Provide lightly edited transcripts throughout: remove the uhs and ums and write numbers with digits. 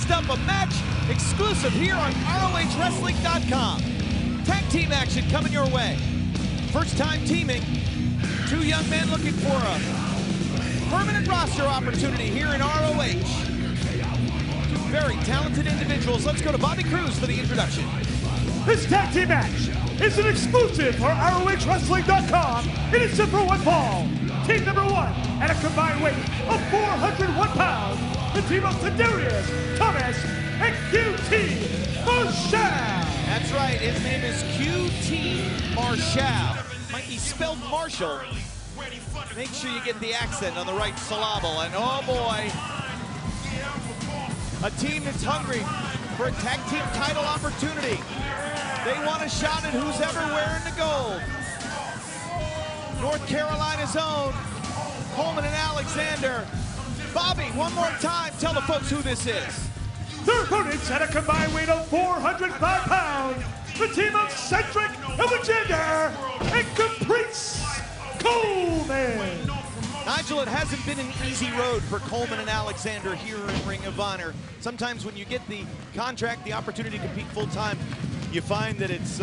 Next up, a match exclusive here on ROHWrestling.com. Tag team action coming your way. First time teaming, two young men looking for a permanent roster opportunity here in ROH. Two very talented individuals. Let's go to Bobby Cruz for the introduction. This tag team match is an exclusive for ROHWrestling.com. It is set for one fall. Team number one at a combined weight of 401 pounds. The team of Tadarius, Thomas, and QT Marshall. That's right, his name is QT Marshall. Might be spelled Marshall. Make sure you get the accent on the right syllable. And oh boy, a team that's hungry for a tag team title opportunity. They want a shot at who's ever wearing the gold. North Carolina's own Coleman and Alexander. Bobby, one more time, tell the folks who this is. Their opponents at a combined weight of 405 pounds. The team of Cedric, Alexander, and Caprice Coleman. Nigel, it hasn't been an easy road for Coleman and Alexander here in Ring of Honor. Sometimes when you get the contract, the opportunity to compete full-time, you find that it's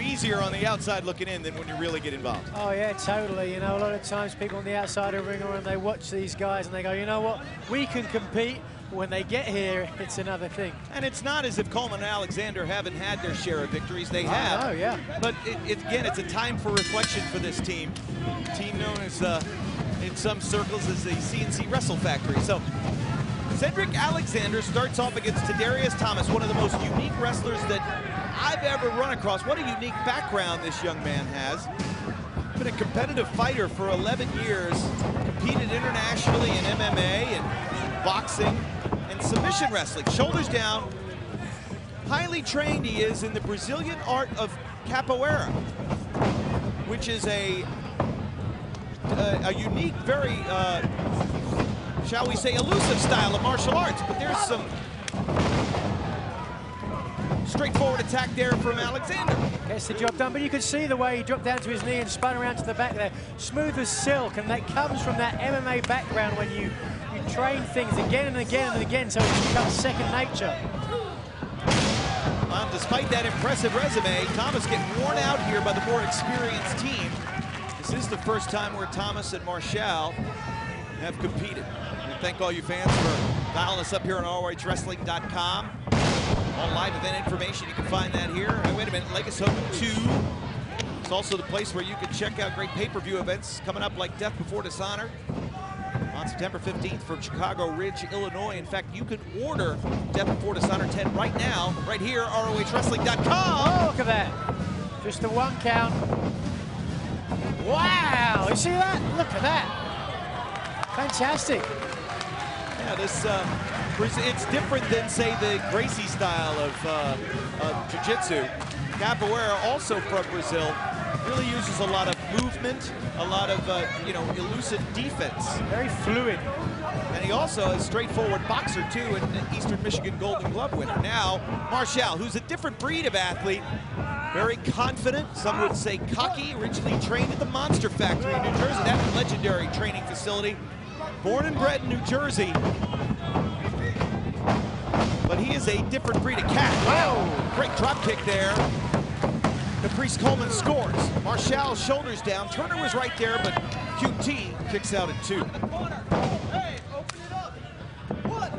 easier on the outside looking in than when you really get involved. Oh yeah, totally. You know, a lot of times people on the outside of Ring of Honor, they watch these guys and they go, you know what, we can compete. When they get here, it's another thing. And it's not as if Coleman and Alexander haven't had their share of victories. They have. Oh, yeah. But again, it's a time for reflection for this team. A team known as, in some circles, as the CNC Wrestle Factory. So, Cedric Alexander starts off against Tadarius Thomas, one of the most unique wrestlers that I've ever run across. What a unique background this young man has. Been a competitive fighter for 11 years. Competed internationally in MMA and boxing and submission wrestling. Shoulders down. Highly trained he is in the Brazilian art of capoeira, which is a unique, very, shall we say, elusive style of martial arts. But there's some straightforward attack there from Alexander. Gets the job done, but you can see the way he dropped down to his knee and spun around to the back there. Smooth as silk, and that comes from that MMA background when you train things again and again and again, so it becomes second nature. Despite that impressive resume, Thomas getting worn out here by the more experienced team. This is the first time where Thomas and Marshall have competed. We thank all you fans for dialing us up here on ROHWrestling.com. All live event information, you can find that here. Oh, wait a minute, Lake Hogan 2. It's also the place where you can check out great pay-per-view events coming up like Death Before Dishonor on September 15th from Chicago Ridge, Illinois. In fact, you can order Death Before Dishonor 10 right now, right here, ROHWrestling.com. Oh, look at that. Just a one count. Wow, you see that? Look at that. Fantastic. Yeah, this, it's different than, say, the Gracie style of jiu-jitsu. Capoeira, also from Brazil, really uses a lot of movement, a lot of, elusive defense. Very fluid. And he also is a straightforward boxer, too, and an Eastern Michigan Golden Glove winner. Now, Marshall, who's a different breed of athlete, very confident, some would say cocky, originally trained at the Monster Factory in New Jersey, that legendary training facility. Born and bred in New Jersey. But he is a different breed of cat. Wow, great drop kick there. Caprice Coleman scores. Marshall shoulders down. Turner was right there, but QT kicks out at 2. Hey, open it up. What?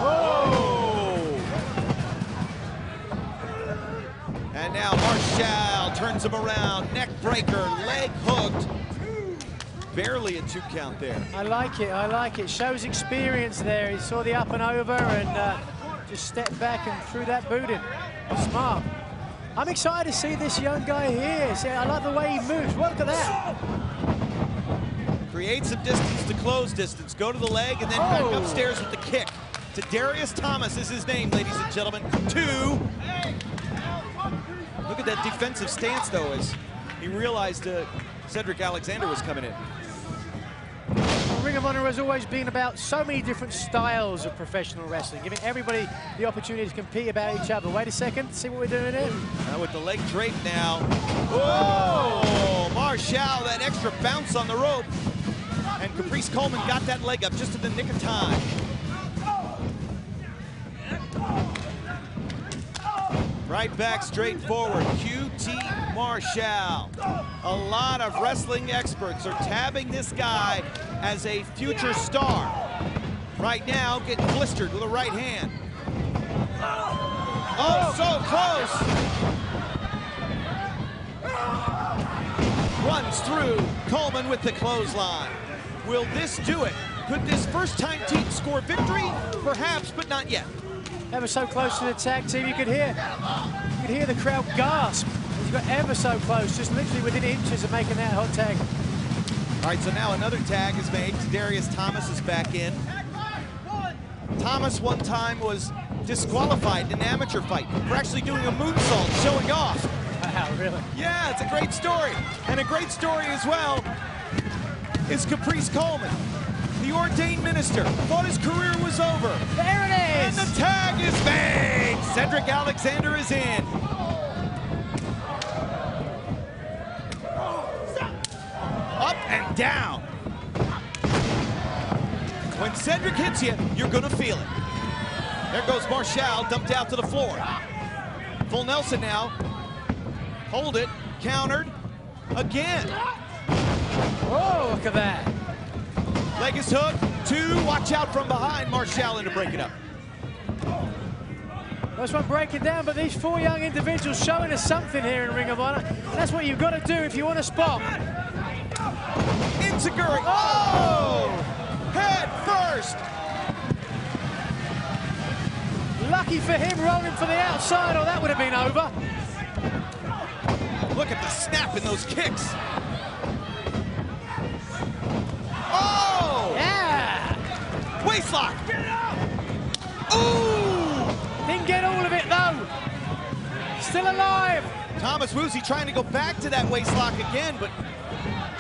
Oh! And now Marshall turns him around. Neck breaker, leg hooked. Barely a 2 count there. I like it, I like it. Shows experience there. He saw the up and over and just stepped back and threw that boot in. Smart. I'm excited to see this young guy here. See, I like the way he moves. Look at that. Create some distance to close distance. Go to the leg and then back upstairs with the kick. Tadarius Thomas is his name, ladies and gentlemen. 2. Look at that defensive stance, though, as he realized Cedric Alexander was coming in. Ring of Honor has always been about so many different styles of professional wrestling, giving everybody the opportunity to compete about each other. Wait a second, see what we're doing here? Now with the leg drape now. Whoa! Marshall, that extra bounce on the rope. And Caprice Coleman got that leg up just in the nick of time. Right back, straight forward, QT Marshall. A lot of wrestling experts are tabbing this guy as a future star. Right now, getting blistered with a right hand. Oh, so close. Runs through, Coleman with the clothesline. Will this do it? Could this first-time team score victory? Perhaps, but not yet. Ever so close to the tag team, you could hear the crowd gasp. He's got ever so close, just literally within inches of making that hot tag. All right, so now another tag is made. Tadarius Thomas is back in. Thomas one time was disqualified in an amateur fight for actually doing a moonsault, showing off. Wow, really? Yeah, it's a great story. And a great story as well is Caprice Coleman. The ordained minister thought his career was over. There it is! And the tag is made! Cedric Alexander is in. Up and down. When Cedric hits you, you're gonna feel it. There goes Marshall, dumped out to the floor. Full Nelson now. Hold it, countered, again. Oh, look at that. Leg is hooked, 2, watch out from behind, Marshall in to break it up. That's one breaking down, but these 4 young individuals showing us something here in Ring of Honor. That's what you've got to do if you want to spot. Inzaguri, oh! Head first! Lucky for him, rolling for the outside, or that would have been over. Look at the snap in those kicks. Oh! Yeah! Waistlock! Ooh! Didn't get all of it, though. Still alive. Thomas Woozy trying to go back to that waistlock again, but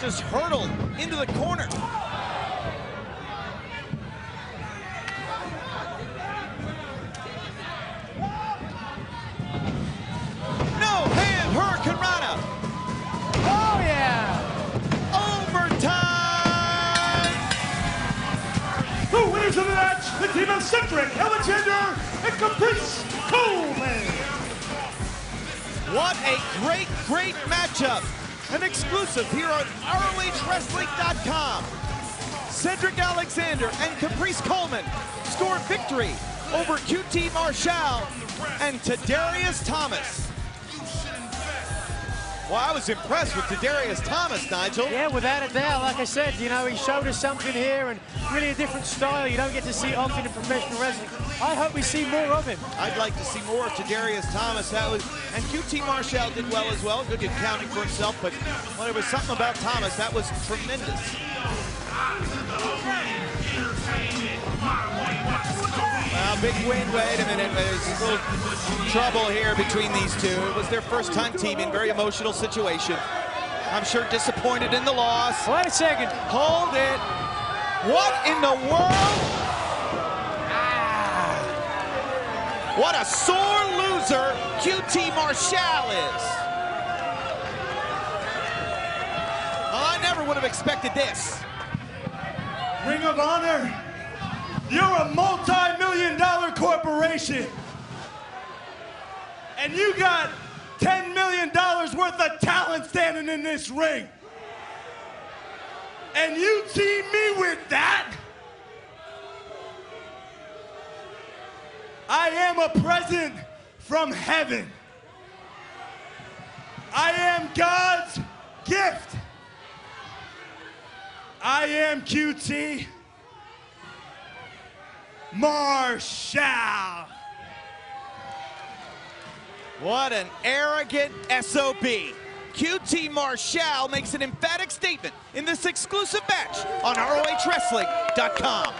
just hurtled into the corner. No hand, Hurricane Rana. Oh, yeah. Overtime. The winners of the match, the team of Cedric Alexander and Caprice Coleman. What a great, great matchup. An exclusive here on ROHWrestling.com. Cedric Alexander and Caprice Coleman score victory over QT Marshall and Tadarius Thomas. Well, I was impressed with Tadarius Thomas, Nigel. Yeah, without a doubt. Like I said, you know, he showed us something here, and really a different style you don't get to see often in professional wrestling. I hope we see more of him. I'd like to see more of Tadarius Thomas. And QT Marshall did well as well. Good accounting for himself, but well, there was something about Thomas that was tremendous. Well, big win. Wait a minute. There's a little trouble here between these two. It was their first time teaming. Very emotional situation. I'm sure disappointed in the loss. Wait a second. Hold it. What in the world? What a sore loser QT Marshall is. I never would have expected this. Ring of Honor, you're a multi-million-dollar corporation. And you got $10 million worth of talent standing in this ring. And you team me with that? I am a present from heaven. I am God's gift. I am QT Marshall. What an arrogant SOB. QT Marshall makes an emphatic statement in this exclusive match on ROHWrestling.com.